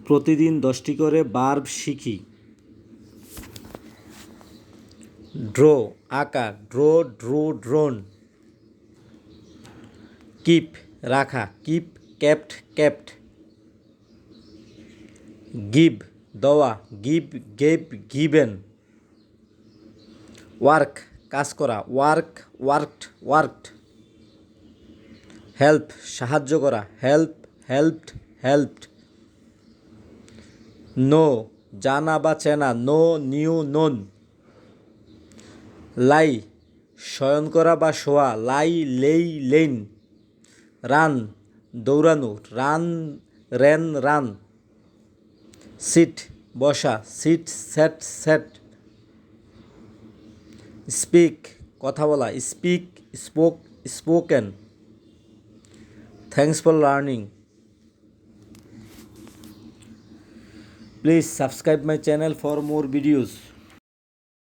প্রতিদিন 10টি করে ভার্ব শিখি। ড্র আঁকা, ড্র, ড্রু, ড্রোন। কিপ রাখা, কিপ, কেপ্ট, কেপ্ট। গিভ দেওয়া, গিভ, গেভ, গিভেন। ওয়ার্ক কাজ করা, ওয়ার্ক, ওয়ার্কড, ওয়ার্কড। হেল্প সাহায্য করা, হেল্প, হেল্পড, হেল্পড। নো জানা বা চেনা, নো, নিউ, নোন। লাই শয়ন করা বা শোয়া, লাই, লেই, লেইন। রান দৌড়ানো, রান, রেন, রান। সিট বসা, সিট, সেট, সেট। স্পিক কথা বলা, speak, spoke, spoken. Thanks for learning. Please subscribe my channel for more videos.